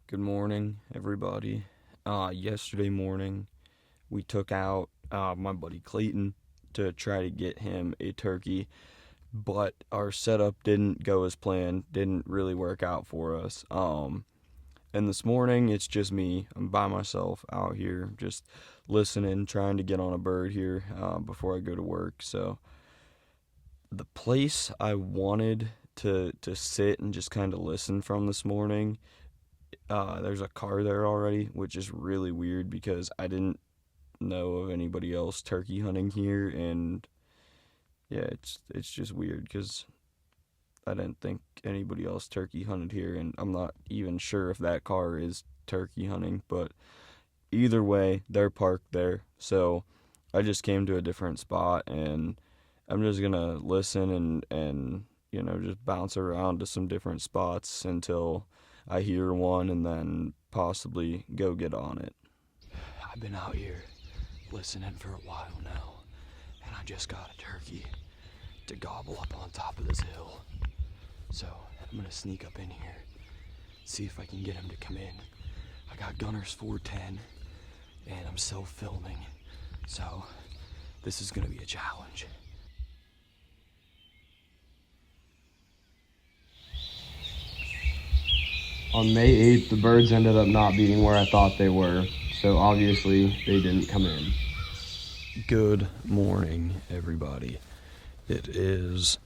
Good morning, everybody. Yesterday morning, we took out my buddy Clayton to try to get him a turkey, but our setup didn't go as planned, didn't really work out for us. And this morning, it's just me. I'm by myself out here, just listening, trying to get on a bird here before I go to work. So the place I wanted to sit and just kind of listen from this morning, there's a car there already, which is really weird because I didn't know of anybody else turkey hunting here, and yeah, it's just weird because I didn't think anybody else turkey hunted here, and I'm not even sure if that car is turkey hunting, but either way, they're parked there, so I just came to a different spot, and I'm just gonna listen and just bounce around to some different spots until I hear one and then possibly go get on it. I've been out here listening for a while now, and I just got a turkey to gobble up on top of this hill. So I'm gonna sneak up in here, see if I can get him to come in. I got Gunner's 410 and I'm self-filming, so this is gonna be a challenge. On May 8th, the birds ended up not being where I thought they were, so obviously they didn't come in. Good morning, everybody. It is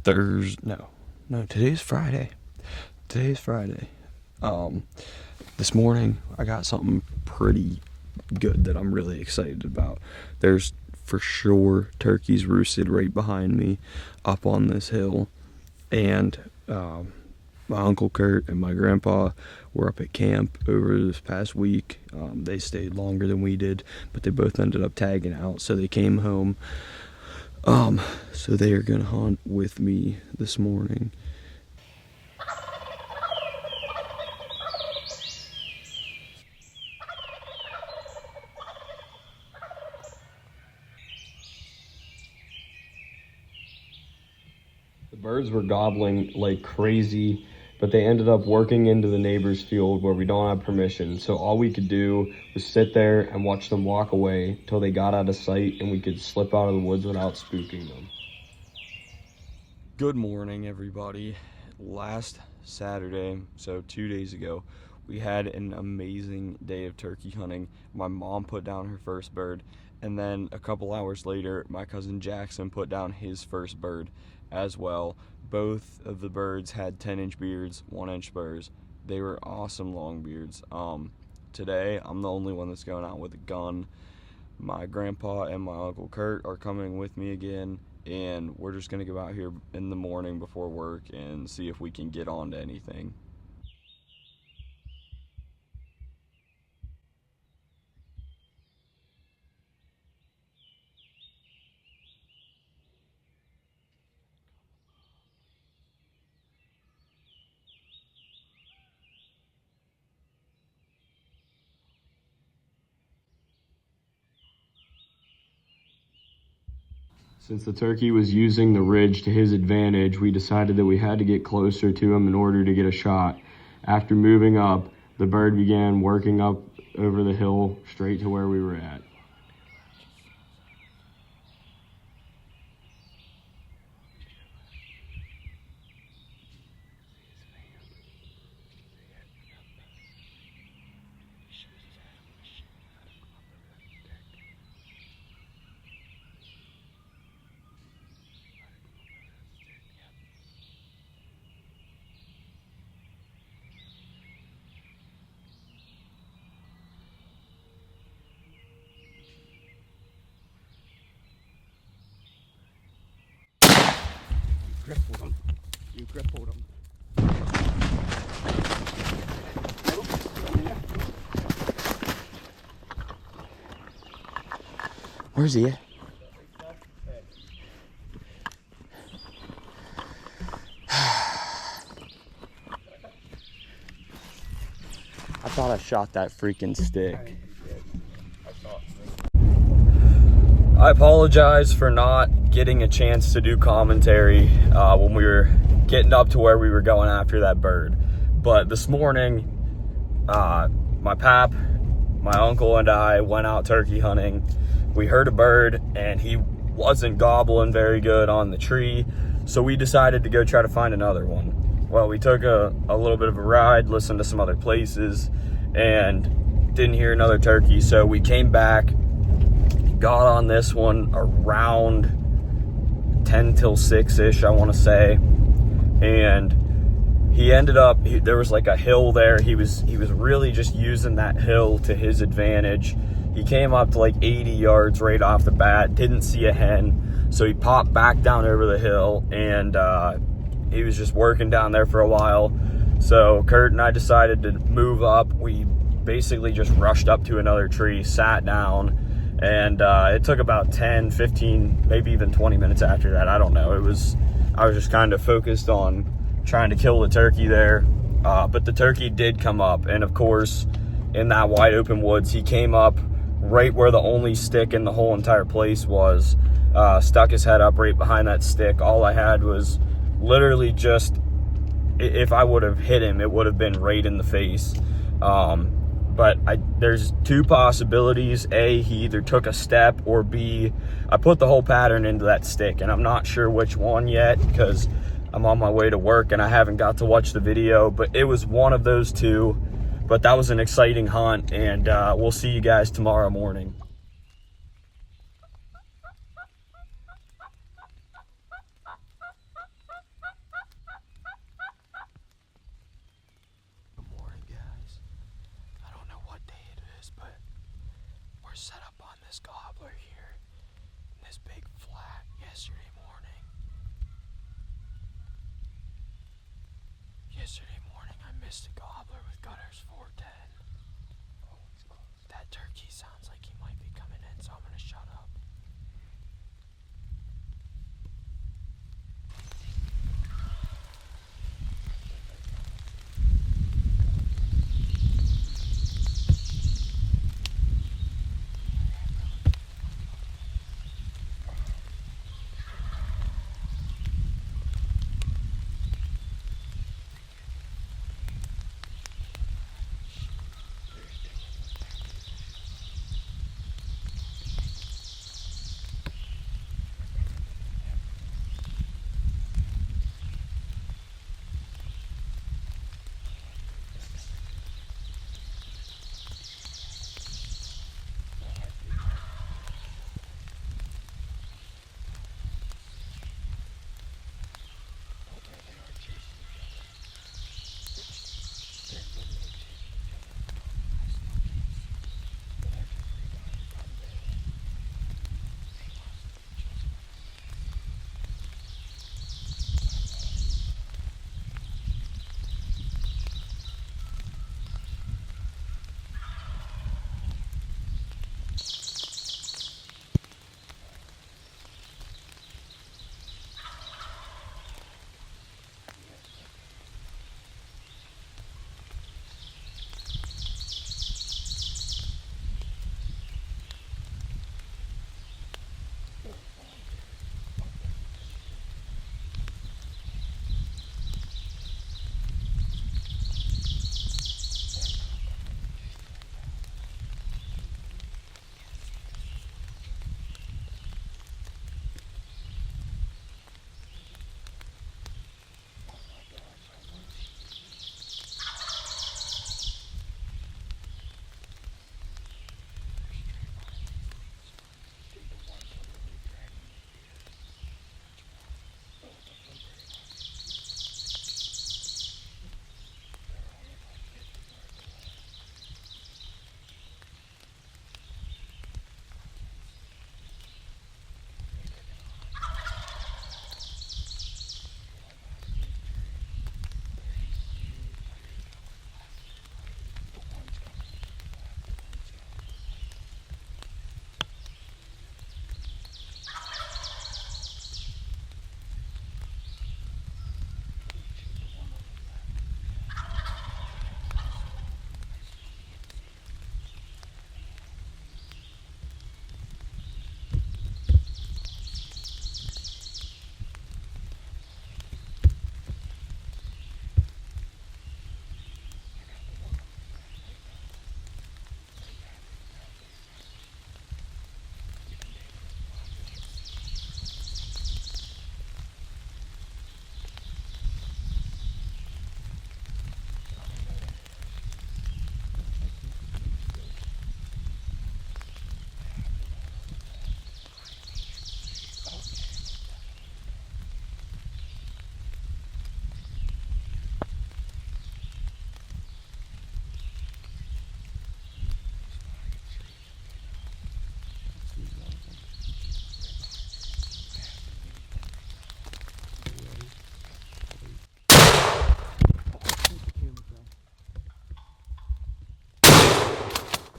today's Friday. This morning I got something pretty good that I'm really excited about. There's for sure turkeys roosted right behind me up on this hill, and my Uncle Kurt and my grandpa were up at camp over this past week. They stayed longer than we did, but they both ended up tagging out, so they came home. So they are gonna hunt with me this morning. The birds were gobbling like crazy, but they ended up working into the neighbor's field where we don't have permission, so all we could do was sit there and watch them walk away till they got out of sight and we could slip out of the woods without spooking them. Good morning, everybody. Last Saturday, so 2 days ago, we had an amazing day of turkey hunting. My mom put down her first bird, and then a couple hours later, my cousin Jackson put down his first bird as well. Both of the birds had 10-inch beards, 1-inch spurs. They were awesome long beards. Today, I'm the only one that's going out with a gun. My grandpa and my Uncle Kurt are coming with me again, and we're just going to go out here in the morning before work and see if we can get on to anything. Since the turkey was using the ridge to his advantage, we decided that we had to get closer to him in order to get a shot. After moving up, the bird began working up over the hill straight to where we were at. grip hold him. You grip hold him. Where's he at? I thought I shot that freaking stick. I apologize for not getting a chance to do commentary when we were getting up to where we were going after that bird. But this morning, my pap, my uncle, and I went out turkey hunting. We heard a bird and he wasn't gobbling very good on the tree, so we decided to go try to find another one. Well, we took a little bit of a ride, listened to some other places, and didn't hear another turkey, so we came back, got on this one around 10 till 6-ish, I want to say, and he ended up, there was like a hill there. He was really just using that hill to his advantage. He came up to like 80 yards right off the bat, didn't see a hen, so he popped back down over the hill, and he was just working down there for a while. So Kurt and I decided to move up. We basically just rushed up to another tree, sat down, and it took about 10, 15, maybe even 20 minutes after that. I don't know. I was just kind of focused on trying to kill the turkey there. But the turkey did come up, and of course, in that wide open woods, he came up right where the only stick in the whole entire place was, stuck his head up right behind that stick. All I had was literally just, if I would have hit him, it would have been right in the face. But there's two possibilities. A, he either took a step, or B, I put the whole pattern into that stick, and I'm not sure which one yet because I'm on my way to work and I haven't got to watch the video, but it was one of those two. But that was an exciting hunt, and we'll see you guys tomorrow morning. Good morning, guys. I don't know what day it is, but we're set up on this gobbler here in this big flat yesterday morning. Yesterday morning, I missed a gobbler with gutters 410. Oh, it's close. That turkey sounds like he might be coming in, so I'm gonna shut up.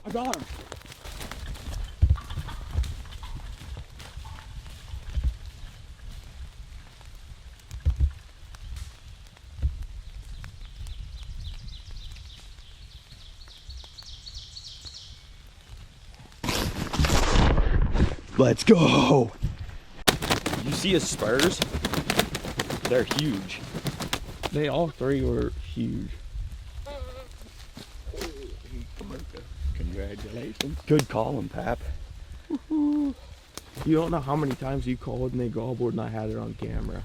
I got him. Let's go. You see his spurs? They're huge. They all three were huge. Congratulations. Good call him, Pap. You don't know how many times you called and they gobbled and I had it on camera.